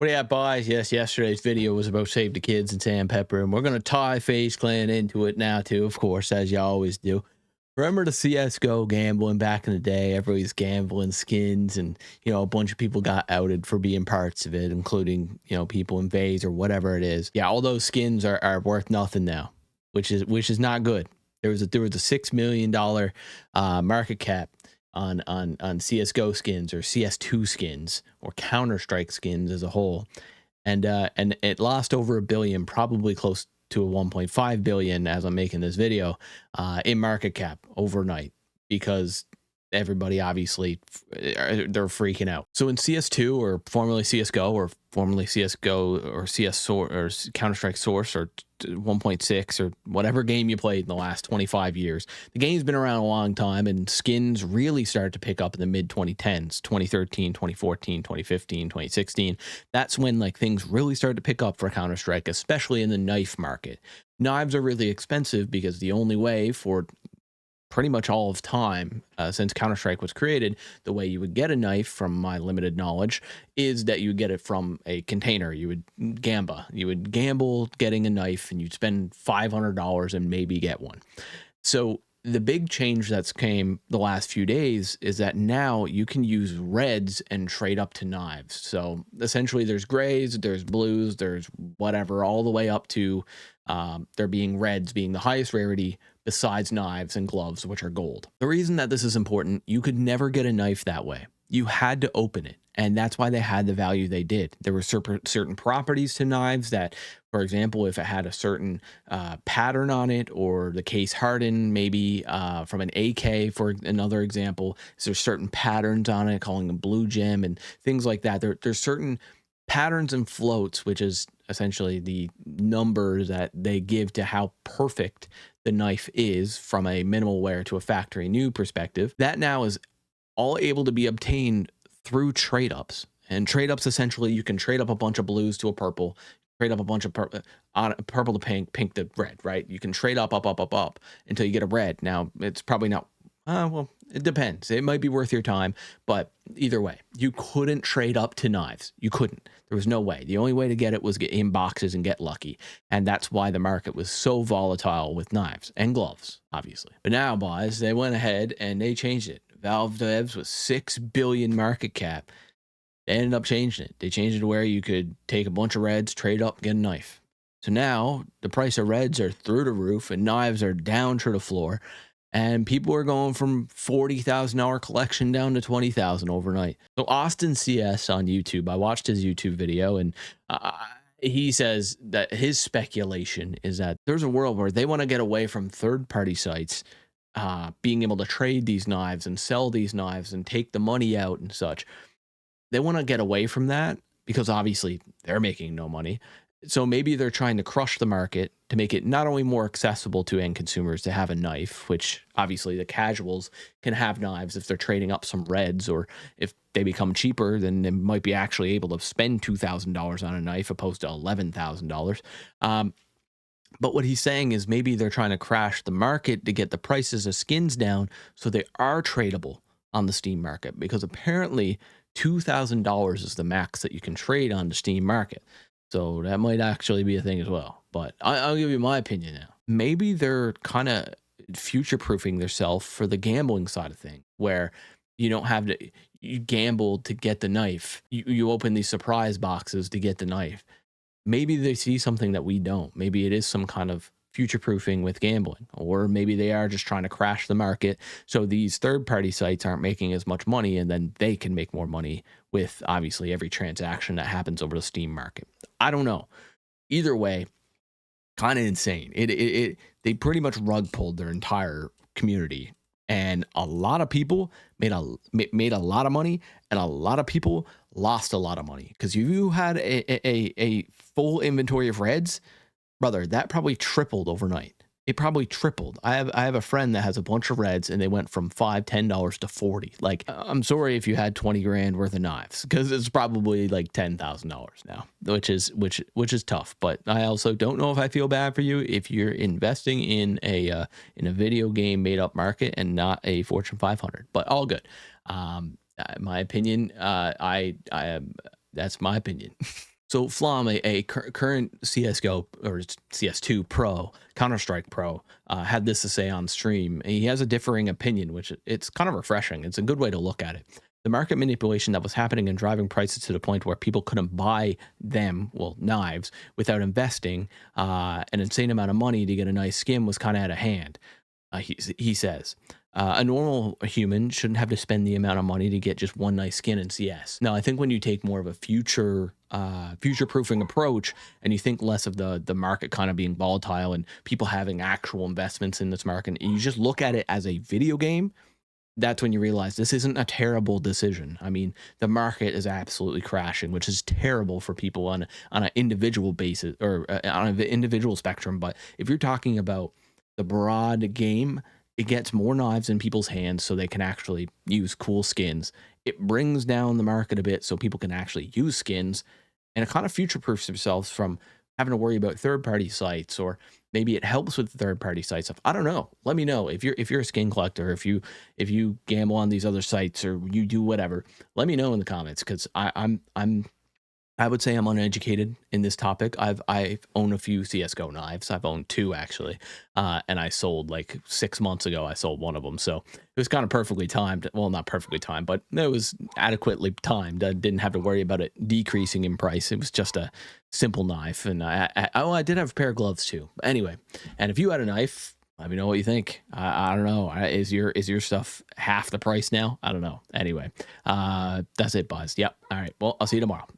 But yeah, boys, yes, yesterday's video was about Save the Kids and Sandpepper, and we're going to tie Face Clan into it now, too, of course, as you always do. Remember the CSGO gambling back in the day? Everybody's gambling skins, and, a bunch of people got outed for being parts of it, including, people in Vase or whatever it is. Yeah, all those skins are worth nothing now, which is not good. There was a $6 million market cap on CS:GO skins or CS2 skins or Counter-Strike skins as a whole, and it lost over $1 billion, probably close to a 1.5 billion as I'm making this video, in market cap overnight, because everybody obviously they're freaking out. So in CS2, or formerly CS:GO, or formerly CS:GO, or CS or Counter-Strike Source, or 1.6, or whatever game you played in the last 25 years, the game's been around a long time, and skins really started to pick up in the mid 2010s, 2013, 2014, 2015, 2016. That's when things really started to pick up for Counter-Strike, especially in the knife market. Knives are really expensive because the only way for pretty much all of time, since Counter-Strike was created, the way you would get a knife, from my limited knowledge, is that you would get it from a container. You would gamble getting a knife, and you'd spend $500 and maybe get one. So the big change that's came the last few days is that now you can use reds and trade up to knives. So essentially there's grays, there's blues, there's whatever, all the way up to there being reds being the highest rarity, besides knives and gloves, which are gold. The reason that this is important, you could never get a knife that way. You had to open it, and that's why they had the value they did. There were certain properties to knives that, for example, if it had a certain pattern on it, or the case hardened, maybe from an AK, for another example, is there certain patterns on it, calling them blue gem and things like that. There's certain patterns and floats, which is essentially the numbers that they give to how perfect the knife is from a minimal wear to a factory new perspective. That now is all able to be obtained through trade ups. And trade ups, essentially, you can trade up a bunch of blues to a purple, trade up a bunch of purple to pink, pink to red, right? You can trade up until you get a red. Now, it's probably not, well, it depends. It might be worth your time, but either way, you couldn't trade up to knives. You couldn't. There was no way. The only way to get it was get in boxes and get lucky. And that's why the market was so volatile with knives and gloves, obviously. But now, boys, they went ahead and they changed it. Valve Devs with 6 billion market cap. They ended up changing it. They changed it to where you could take a bunch of reds, trade up, get a knife. So now the price of reds are through the roof and knives are down to the floor. And people are going from $40,000 collection down to $20,000 overnight. So Austin CS on YouTube, I watched his YouTube video, and he says that his speculation is that there's a world where they want to get away from third-party sites being able to trade these knives and sell these knives and take the money out and such. They want to get away from that because obviously they're making no money. So maybe they're trying to crush the market to make it not only more accessible to end consumers to have a knife, which obviously the casuals can have knives if they're trading up some reds, or if they become cheaper, then they might be actually able to spend $2,000 on a knife opposed to $11,000. But what he's saying is maybe they're trying to crash the market to get the prices of skins down so they are tradable on the Steam market, because apparently $2,000 is the max that you can trade on the Steam market. So that might actually be a thing as well. But I'll give you my opinion now. Maybe they're kind of future-proofing themselves for the gambling side of things, where you don't have to, you gamble to get the knife. You open these surprise boxes to get the knife. Maybe they see something that we don't. Maybe it is some kind of future-proofing with gambling, or maybe they are just trying to crash the market so these third-party sites aren't making as much money, and then they can make more money with obviously every transaction that happens over the Steam market. I don't know. Either way, kind of insane. They pretty much rug pulled their entire community, and a lot of people made a lot of money, and a lot of people lost a lot of money, because if you had a full inventory of reds, brother, that probably tripled overnight. It probably tripled. I have a friend that has a bunch of reds, and they went from $5-10 to 40. Like, I'm sorry if you had 20 grand worth of knives, because it's probably like $10,000 now, which is tough. But I also don't know if I feel bad for you if you're investing in a video game made up market and not a Fortune 500. But all good. My opinion. That's my opinion. So Flom, current CS:GO or CS2 Pro, Counter Strike Pro, had this to say on stream. He has a differing opinion, which it's kind of refreshing. It's a good way to look at it. The market manipulation that was happening and driving prices to the point where people couldn't buy them, well, knives, without investing an insane amount of money to get a nice skin was kind of out of hand. He says. A normal human shouldn't have to spend the amount of money to get just one nice skin in CS. Now, I think when you take more of a future-proofing approach and you think less of the market kind of being volatile and people having actual investments in this market, and you just look at it as a video game, that's when you realize this isn't a terrible decision. I mean, the market is absolutely crashing, which is terrible for people on an individual basis or on an individual spectrum. But if you're talking about the broad game, it gets more knives in people's hands so they can actually use cool skins. It brings down the market a bit so people can actually use skins, and it kind of future-proofs themselves from having to worry about third-party sites, or maybe it helps with third-party site stuff. I don't know. Let me know if you're a skin collector, if you gamble on these other sites or you do whatever. Let me know in the comments, because I would say I'm uneducated in this topic. I own a few CS:GO knives. I've owned two actually, and I sold like 6 months ago. I sold one of them, so it was kind of perfectly timed. Well, not perfectly timed, but it was adequately timed. I didn't have to worry about it decreasing in price. It was just a simple knife, and I did have a pair of gloves too. But anyway, and if you had a knife, let me know what you think. I don't know. Is your stuff half the price now? I don't know. Anyway, that's it, boys. Yep. All right. Well, I'll see you tomorrow.